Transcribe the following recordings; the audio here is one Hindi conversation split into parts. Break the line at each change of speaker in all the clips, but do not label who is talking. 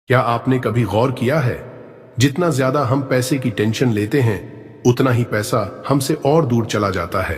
क्या आपने कभी गौर किया है, जितना ज्यादा हम पैसे की टेंशन लेते हैं उतना ही पैसा हमसे और दूर चला जाता है।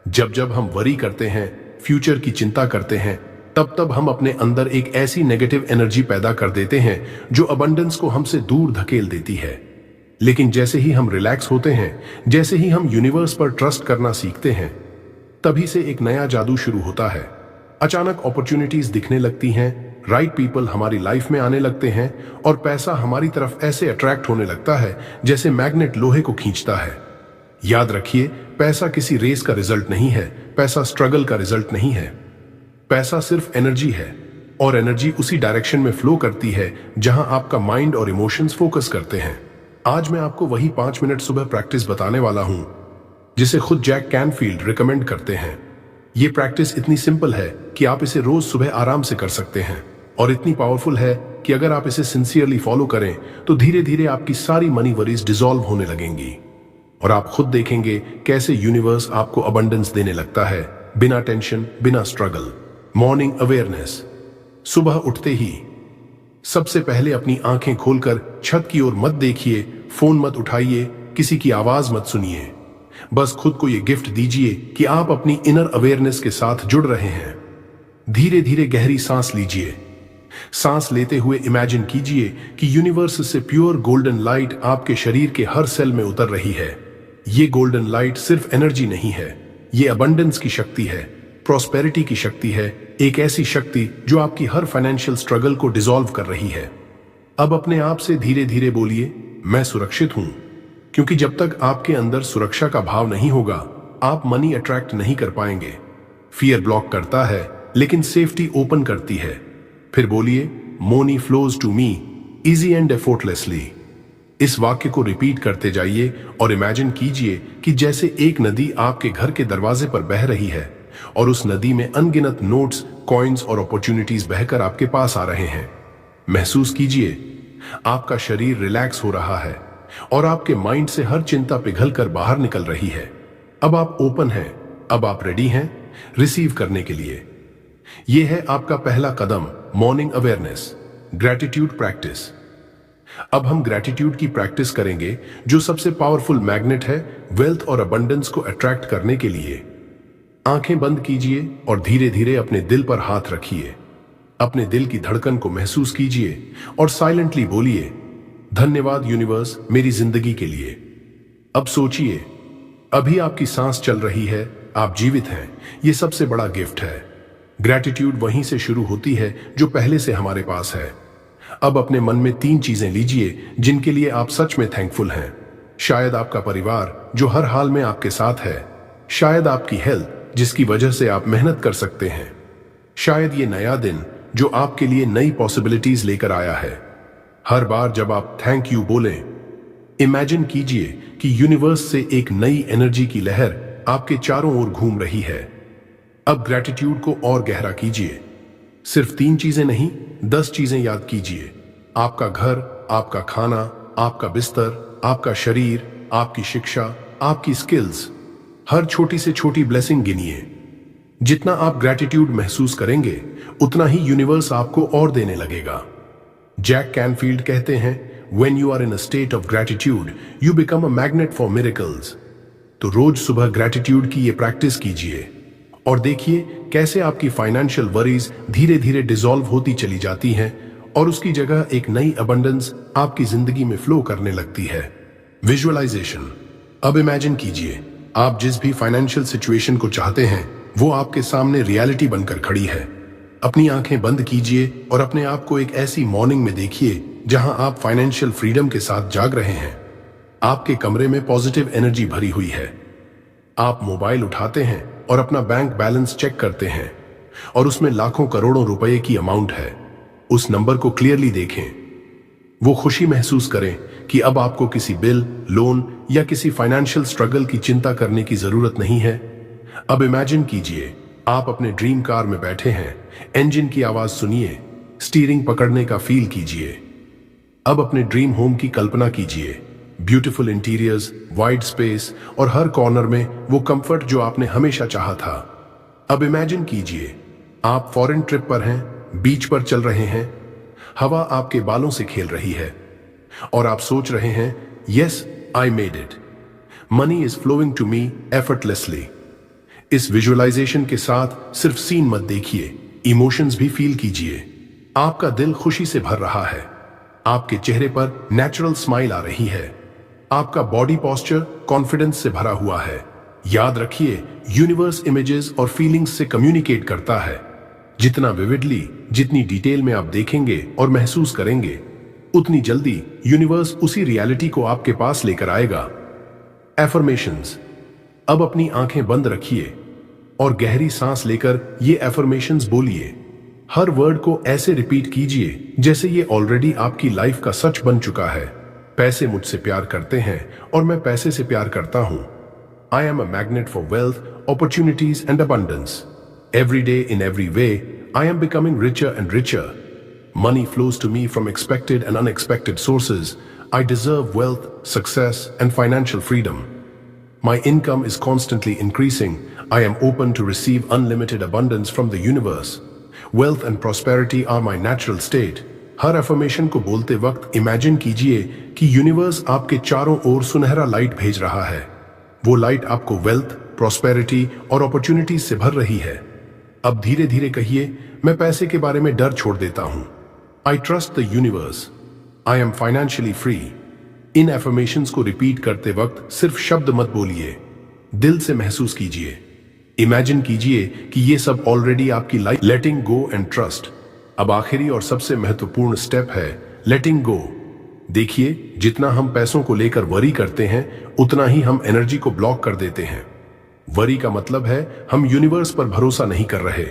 जब जब हम वरी करते हैं, फ्यूचर की चिंता करते हैं, तब तब हम अपने अंदर एक ऐसी नेगेटिव एनर्जी पैदा कर देते हैं जो अबंडेंस को हमसे दूर धकेल देती है। लेकिन जैसे ही हम रिलैक्स होते हैं, जैसे ही हम यूनिवर्स पर ट्रस्ट करना सीखते हैं, तभी से एक नया जादू शुरू होता है। अचानक अपॉर्चुनिटीज दिखने लगती हैं, राइट पीपल हमारी लाइफ में आने लगते हैं और पैसा हमारी तरफ ऐसे अट्रैक्ट होने लगता है जैसे मैग्नेट लोहे को खींचता है। याद रखिए, पैसा किसी रेस का रिजल्ट नहीं है, पैसा स्ट्रगल का रिजल्ट नहीं है। पैसा सिर्फ एनर्जी है और एनर्जी उसी डायरेक्शन में फ्लो करती है जहां आपका माइंड और इमोशंस फोकस करते हैं। आज मैं आपको वही 5 मिनट सुबह प्रैक्टिस बताने वाला हूं जिसे खुद जैक कैनफील्ड रिकमेंड करते हैं। ये प्रैक्टिस इतनी सिंपल है कि आप इसे रोज सुबह आराम से कर सकते हैं और इतनी पावरफुल है कि अगर आप इसे सिंसियरली फॉलो करें तो धीरे धीरे आपकी सारी मनी वरीज डिसॉल्व होने लगेंगी और आप खुद देखेंगे कैसे यूनिवर्स आपको अबंडेंस देने लगता है, बिना टेंशन, बिना स्ट्रगल। Morning awareness. सुबह उठते ही सबसे पहले अपनी आंखें खोलकर छत की ओर मत देखिए, फोन मत उठाइए, किसी की आवाज मत सुनिए। बस खुद को यह गिफ्ट दीजिए कि आप अपनी इनर अवेयरनेस के साथ जुड़ रहे हैं। धीरे धीरे गहरी सांस लीजिए। सांस लेते हुए इमेजिन कीजिए कि यूनिवर्स से प्योर गोल्डन लाइट आपके शरीर के हर सेल में उतर रही है। ये गोल्डन लाइट सिर्फ एनर्जी नहीं है, ये अबंडेंस की शक्ति है, प्रॉस्पेरिटी की शक्ति है, एक ऐसी शक्ति जो आपकी हर फाइनेंशियल स्ट्रगल को डिसॉल्व कर रही है। अब अपने आप से धीरे धीरे बोलिए, मैं सुरक्षित हूं। क्योंकि जब तक आपके अंदर सुरक्षा का भाव नहीं होगा, आप मनी अट्रैक्ट नहीं कर पाएंगे। फियर ब्लॉक करता है लेकिन सेफ्टी ओपन करती है। फिर बोलिए, money flows to me easy and effortlessly. इस वाक्य को रिपीट करते जाइए और इमेजिन कीजिए कि जैसे एक नदी आपके घर के दरवाजे पर बह रही है और उस नदी में अनगिनत नोट्स, कॉइन्स और अपॉर्चुनिटीज बहकर आपके पास आ रहे हैं। महसूस कीजिए, आपका शरीर रिलैक्स हो रहा है और आपके माइंड से हर चिंता पिघल कर बाहर निकल रही है। अब आप ओपन हैं, अब आप रेडी हैं रिसीव करने के लिए। यह है आपका पहला कदम, मॉर्निंग अवेयरनेस, ग्रैटिट्यूड प्रैक्टिस। अब हम ग्रैटिट्यूड की प्रैक्टिस करेंगे जो सबसे पावरफुल मैग्नेट है वेल्थ और अबंडेंस को अट्रैक्ट करने के लिए। आंखें बंद कीजिए और धीरे धीरे अपने दिल पर हाथ रखिए। अपने दिल की धड़कन को महसूस कीजिए और साइलेंटली बोलिए, धन्यवाद यूनिवर्स मेरी जिंदगी के लिए। अब सोचिए, अभी आपकी सांस चल रही है, आप जीवित हैं, ये सबसे बड़ा गिफ्ट है। ग्रैटिट्यूड वहीं से शुरू होती है जो पहले से हमारे पास है। अब अपने मन में 3 चीजें लीजिए जिनके लिए आप सच में थैंकफुल हैं। शायद आपका परिवार जो हर हाल में आपके साथ है, शायद आपकी हेल्थ जिसकी वजह से आप मेहनत कर सकते हैं, शायद ये नया दिन जो आपके लिए नई पॉसिबिलिटीज लेकर आया है। हर बार जब आप थैंक यू बोलें, इमेजिन कीजिए कि यूनिवर्स से एक नई एनर्जी की लहर आपके चारों ओर घूम रही है। अब ग्रैटिट्यूड को और गहरा कीजिए। सिर्फ 3 चीजें नहीं, 10 चीजें याद कीजिए। आपका घर, आपका खाना, आपका बिस्तर, आपका शरीर, आपकी शिक्षा, आपकी स्किल्स। हर छोटी से छोटी ब्लेसिंग गिनिए। जितना आप ग्रैटिट्यूड महसूस करेंगे उतना ही यूनिवर्स आपको और देने लगेगा। जैक कैनफील्ड कहते हैं, When you are in a state of gratitude, you become a magnet for miracles। तो रोज सुबह ग्रैटिट्यूड की ये प्रैक्टिस कीजिए और देखिए कैसे आपकी फाइनेंशियल वरीज धीरे धीरे डिसॉल्व होती चली जाती हैं और उसकी जगह एक नई अबंडेंस आपकी जिंदगी में फ्लो करने लगती है। विजुअलाइजेशन। अब इमेजिन कीजिए, आप जिस भी फाइनेंशियल सिचुएशन को चाहते हैं वो आपके सामने रियलिटी बनकर खड़ी है। अपनी आंखें बंद कीजिए और अपने आप को एक ऐसी मॉर्निंग में देखिए जहां आप फाइनेंशियल फ्रीडम के साथ जाग रहे हैं। आपके कमरे में पॉजिटिव एनर्जी भरी हुई है। आप मोबाइल उठाते हैं और अपना बैंक बैलेंस चेक करते हैं और उसमें लाखों करोड़ों रुपए की अमाउंट है। उस नंबर को क्लियरली देखें। वो खुशी महसूस करें कि अब आपको किसी बिल, लोन या किसी फाइनेंशियल स्ट्रगल की चिंता करने की जरूरत नहीं है। अब इमेजिन कीजिए, आप अपने ड्रीम कार में बैठे हैं, इंजन की आवाज सुनिए, स्टीयरिंग पकड़ने का फील कीजिए। अब अपने ड्रीम होम की कल्पना कीजिए, ब्यूटीफुल इंटीरियर्स, वाइड स्पेस और हर कॉर्नर में वो कंफर्ट जो आपने हमेशा चाहा था। अब इमेजिन कीजिए, आप फॉरेन ट्रिप पर हैं, बीच पर चल रहे हैं, हवा आपके बालों से खेल रही है और आप सोच रहे हैं, yes I made it, money is flowing to me effortlessly. इस विजुअलाइजेशन के साथ सिर्फ सीन मत देखिए, इमोशंस भी फील कीजिए। आपका दिल खुशी से भर रहा है, आपके चेहरे पर नेचुरल स्माइल आ रही है, आपका बॉडी पोस्चर कॉन्फिडेंस से भरा हुआ है। याद रखिए, यूनिवर्स इमेजेस और फीलिंग्स से कम्युनिकेट करता है। जितना विविडली, जितनी डिटेल में आप देखेंगे और महसूस करेंगे, उतनी जल्दी यूनिवर्स उसी रियलिटी को आपके पास लेकर आएगा। एफर्मेशंस। अब अपनी आंखें बंद रखिए और गहरी सांस लेकर ये एफर्मेशंस बोलिए। हर वर्ड को ऐसे रिपीट कीजिए जैसे ये ऑलरेडी आपकी लाइफ का सच बन चुका है। पैसे मुझसे प्यार करते हैं और मैं पैसे से प्यार करता हूं। I am a magnet for wealth, opportunities and abundance. Every day in every way, I am becoming richer and richer. Money flows to me from expected and unexpected sources. I deserve wealth, success and financial freedom. My income is constantly increasing. I am open to receive unlimited abundance from the universe. Wealth and prosperity are my natural state. Her affirmation को बोलते वक्त इमेजिन कीजिए कि यूनिवर्स आपके चारों ओर सुनहरा लाइट भेज रहा है। वो लाइट आपको वेल्थ, प्रॉस्पेरिटी और अपॉर्चुनिटीज से भर रही है। अब धीरे धीरे कहिए, मैं पैसे के बारे में डर छोड़ देता हूं। I trust the universe. I am financially free. In affirmations को रिपीट करते वक्त सिर्फ शब्द मत बोलिए, दिल से महसूस कीजिए। इमेजिन कीजिए कि ये सब ऑलरेडी आपकी life. Letting go and trust. अब आखिरी और सबसे महत्वपूर्ण स्टेप है लेटिंग गो। देखिए, जितना हम पैसों को लेकर वरी करते हैं, उतना ही हम एनर्जी को ब्लॉक कर देते हैं। वरी का मतलब है हम यूनिवर्स पर भरोसा नहीं कर रहे,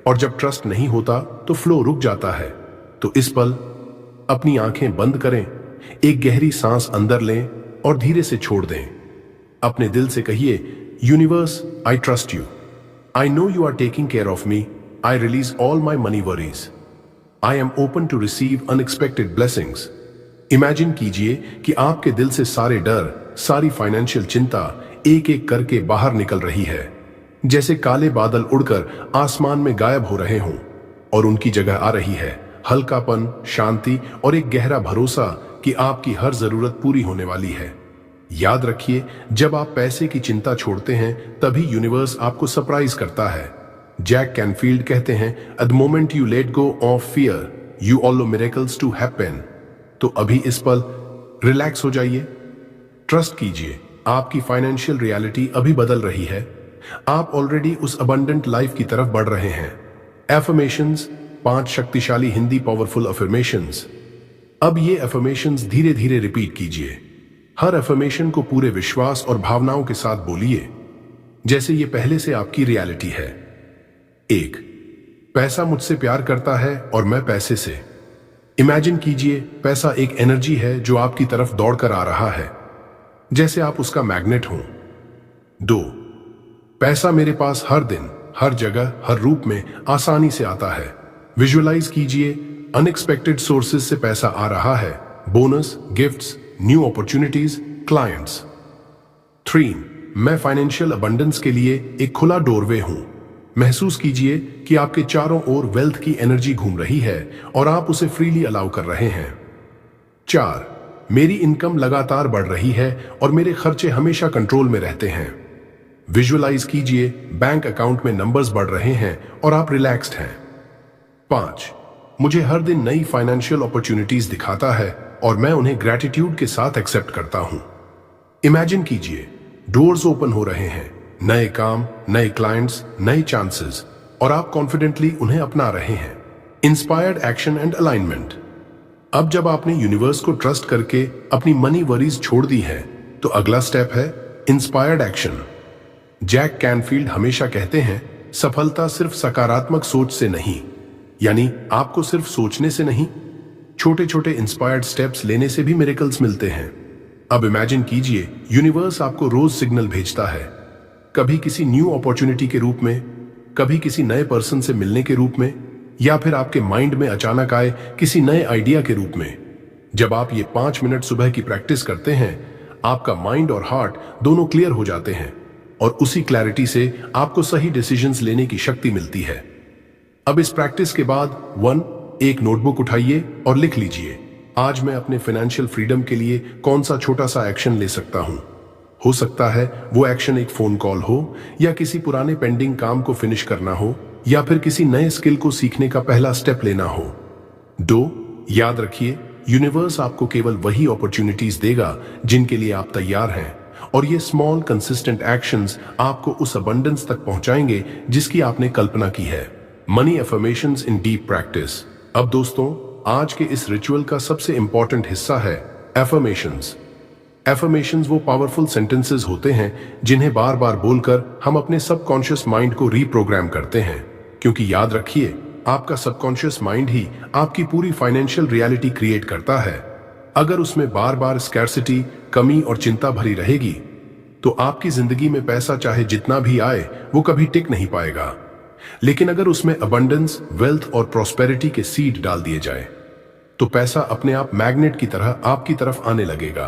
और जब ट्रस्ट नहीं होता तो फ्लो रुक जाता है। तो इस पल अपनी आंखें बंद करें, एक गहरी सांस अंदर लें और धीरे से छोड़ दें। अपने दिल से कहिए, universe I trust you, I know you are taking care of me, I release all my money worries, I am open to receive unexpected blessings. Imagine कीजिए कि आपके दिल से सारे डर, सारी फाइनेंशियल चिंता एक एक करके बाहर निकल रही है, जैसे काले बादल उड़कर आसमान में गायब हो रहे हों और उनकी जगह आ रही है हल्कापन, शांति और एक गहरा भरोसा कि आपकी हर जरूरत पूरी होने वाली है। याद रखिए, जब आप पैसे की चिंता छोड़ते हैं, तभी यूनिवर्स आपको सरप्राइज करता है। जैक कैनफील्ड कहते हैं, at the moment you let go of fear, you allow miracles to happen. तो अभी इस पल रिलैक्स हो जाइए, ट्रस्ट कीजिए, आपकी फाइनेंशियल रियलिटी अभी बदल रही है। आप ऑलरेडी उस अबंडेंट लाइफ की तरफ बढ़ रहे हैं। एफर्मेशंस, 5 शक्तिशाली हिंदी पावरफुल अफर्मेशंस। अब ये अफर्मेशंस धीरे धीरे रिपीट कीजिए। हर अफर्मेशन को पूरे विश्वास और भावनाओं के साथ बोलिए, जैसे ये पहले से आपकी रियलिटी है। 1, पैसा मुझसे प्यार करता है और मैं पैसे से। इमेजिन कीजिए, पैसा एक एनर्जी है जो आपकी तरफ दौड़कर आ रहा है, जैसे आप उसका मैग्नेट हों। 2, पैसा मेरे पास हर दिन, हर जगह, हर रूप में आसानी से आता है। विजुअलाइज कीजिए, अनएक्सपेक्टेड सोर्सेज से पैसा आ रहा है, bonus, gifts, new opportunities, clients. 3, मैं फाइनेंशियल अबंडेंस के लिए एक खुला डोरवे हूं। महसूस कीजिए कि आपके चारों ओर वेल्थ की एनर्जी घूम रही है और आप उसे फ्रीली अलाउ कर रहे हैं। 4, मेरी इनकम लगातार बढ़ रही है और मेरे खर्चे हमेशा कंट्रोल में रहते हैं। विजुअलाइज कीजिए, बैंक अकाउंट में नंबर्स बढ़ रहे हैं और आप रिलैक्स्ड हैं। 5, मुझे हर दिन नई फाइनेंशियल अपॉर्चुनिटीज दिखाता है और मैं उन्हें ग्रैटिट्यूड के साथ एक्सेप्ट करता हूं। इमेजिन कीजिए, डोर्स ओपन हो रहे हैं, नए काम, नए क्लाइंट्स, नए चांसेस, और आप कॉन्फिडेंटली उन्हें अपना रहे हैं। Inspired action and alignment. अब जब आपने यूनिवर्स को ट्रस्ट करके अपनी मनी वरीज छोड़ दी है, तो अगला स्टेप है इंस्पायर्ड एक्शन। जैक कैनफील्ड हमेशा कहते हैं, सफलता सिर्फ सकारात्मक सोच से नहीं, यानी आपको सिर्फ सोचने से नहीं, छोटे छोटे इंस्पायर्ड स्टेप्स लेने से भी मिरेकल्स मिलते हैं। अब इमेजिन कीजिए, यूनिवर्स आपको रोज सिग्नल भेजता है, कभी किसी न्यू अपॉर्चुनिटी के रूप में, कभी किसी नए पर्सन से मिलने के रूप में, या फिर आपके माइंड में अचानक आए किसी नए आइडिया के रूप में। जब आप ये 5 मिनट सुबह की प्रैक्टिस करते हैं, आपका माइंड और हार्ट दोनों क्लियर हो जाते हैं और उसी क्लैरिटी से आपको सही डिसीजंस लेने की शक्ति मिलती है। अब इस प्रैक्टिस के बाद 1, एक नोटबुक उठाइए और लिख लीजिए, आज मैं अपने फाइनेंशियल फ्रीडम के लिए कौन सा छोटा सा एक्शन ले सकता हूं। हो सकता है वो एक्शन एक फोन कॉल हो, या किसी पुराने पेंडिंग काम को फिनिश करना हो, या फिर किसी नए स्किल को सीखने का पहला स्टेप लेना हो। याद रखिए, यूनिवर्स आपको केवल वही अपॉर्चुनिटीज देगा जिनके लिए आप तैयार हैं, और ये स्मॉल कंसिस्टेंट एक्शंस आपको उस अबंडेंस तक पहुंचाएंगे जिसकी आपने कल्पना की है। मनी अफर्मेशंस इन डीप प्रैक्टिस। अब दोस्तों, आज के इस रिचुअल का सबसे इंपॉर्टेंट हिस्सा है एफर्मेशंस। एफर्मेशंस वो पावरफुल सेंटेंसेस होते हैं जिन्हें बार बार बोलकर हम अपने सबकॉन्शियस माइंड को रीप्रोग्राम करते हैं, क्योंकि याद रखिए, आपका सबकॉन्शियस माइंड ही आपकी पूरी फाइनेंशियल रियलिटी क्रिएट करता है। अगर उसमें बार बार स्कैर्सिटी, कमी और चिंता भरी रहेगी, तो आपकी जिंदगी में पैसा चाहे जितना भी आए वो कभी टिक नहीं पाएगा। लेकिन अगर उसमें अबंडेंस, वेल्थ और प्रॉस्पेरिटी के सीड डाल दिए जाए, तो पैसा अपने आप मैग्नेट की तरह आपकी तरफ आने लगेगा।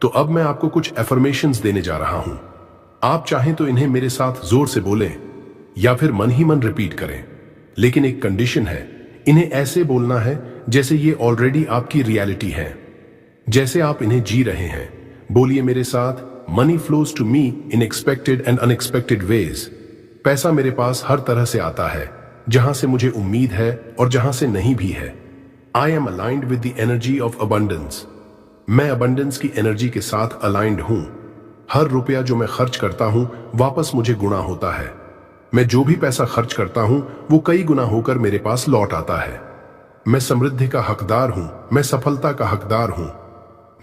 तो अब मैं आपको कुछ एफर्मेशंस देने जा रहा हूं। आप चाहें तो इन्हें मेरे साथ जोर से बोलें या फिर मन ही मन रिपीट करें, लेकिन एक कंडीशन है, इन्हें ऐसे बोलना है जैसे ये ऑलरेडी आपकी रियलिटी है, जैसे आप इन्हें जी रहे हैं। बोलिए मेरे साथ, money flows to me in expected and unexpected ways. पैसा मेरे पास हर तरह से आता है, जहां से मुझे उम्मीद है और जहां से नहीं भी है। I am aligned with the energy of abundance. मैं अबंडेंस की एनर्जी के साथ अलाइंड हूं। हर रुपया जो मैं खर्च करता हूं वापस मुझे गुना होता है। मैं जो भी पैसा खर्च करता हूं वो कई गुना होकर मेरे पास लौट आता है। मैं समृद्धि का हकदार हूं। मैं सफलता का हकदार हूं।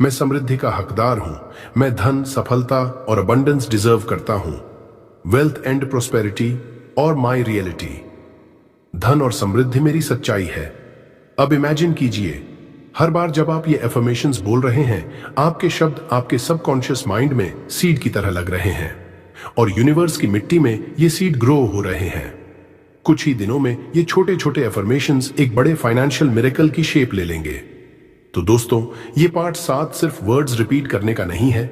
मैं समृद्धि का हकदार हूं। मैं धन, सफलता और अबंडेंस डिजर्व करता हूं। वेल्थ एंड प्रोस्पेरिटी और माई रियलिटी। धन और समृद्धि मेरी सच्चाई है। अब इमेजिन कीजिए, हर बार जब आप ये एफर्मेशंस बोल रहे हैं, आपके शब्द आपके सबकॉन्शियस माइंड में सीड की तरह लग रहे हैं, और यूनिवर्स की मिट्टी में ये सीड ग्रो हो रहे हैं। कुछ ही दिनों में ये छोटे छोटे एफर्मेशंस एक बड़े फाइनेंशियल मिरेकल की शेप ले लेंगे। तो दोस्तों, ये पार्ट 7 सिर्फ वर्ड्स रिपीट करने का नहीं है,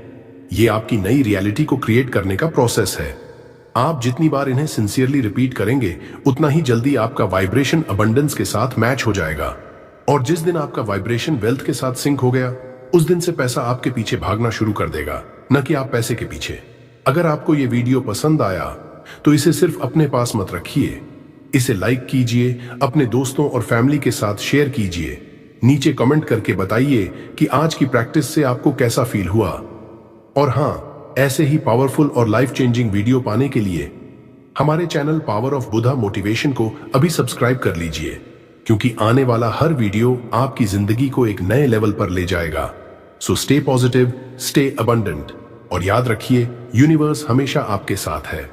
ये आपकी नई रियलिटी को क्रिएट करने का प्रोसेस है। आप जितनी बार इन्हें सिंसियरली रिपीट करेंगे, उतना ही जल्दी आपका वाइब्रेशन अबंडेंस के साथ मैच हो जाएगा, और जिस दिन आपका वाइब्रेशन वेल्थ के साथ सिंक हो गया, उस दिन से पैसा आपके पीछे भागना शुरू कर देगा, न कि आप पैसे के पीछे। अगर आपको ये वीडियो पसंद आया तो इसे सिर्फ अपने पास मत रखिए, इसे लाइक कीजिए, अपने दोस्तों और फैमिली के साथ शेयर कीजिए। नीचे कमेंट करके बताइए कि आज की प्रैक्टिस से आपको कैसा फील हुआ। और हाँ, ऐसे ही पावरफुल और लाइफ चेंजिंग वीडियो पाने के लिए हमारे channel power of Buddha motivation को अभी सब्सक्राइब कर लीजिए, क्योंकि आने वाला हर वीडियो आपकी जिंदगी को एक नए लेवल पर ले जाएगा। So stay positive, stay abundant, और याद रखिए, यूनिवर्स हमेशा आपके साथ है।